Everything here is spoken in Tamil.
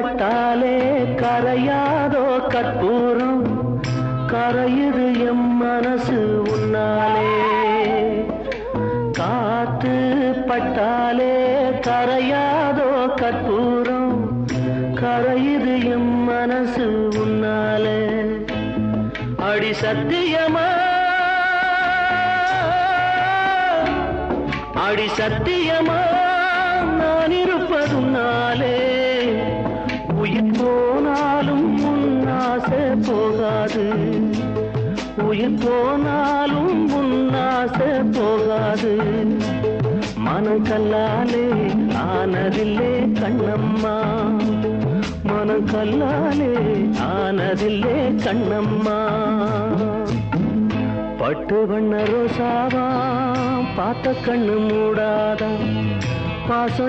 பட்டாலே கரையாதோ கற்பூரம் கரையுது எம் மனசு உன்னாலே காத்து பட்டாலே கரையாதோ கற்பூரம் கரையுது எம் மனசு உன்னாலே அடி சத்தியமா அடி சத்தியமா நான் இருப்பதுனாலே உயிர் போனாலும் உன்னாசை போகாது உயிர் போனாலும் உன்னாசை போகாது மனம் கல்லாலே ஆனதில்லே கண்ணம்மா மனம் கல்லாலே ஆனதில்லே கண்ணம்மா பட்டு வண்ண ரோசாவா பார்த்த கண்ணு மூடாதா பாசம்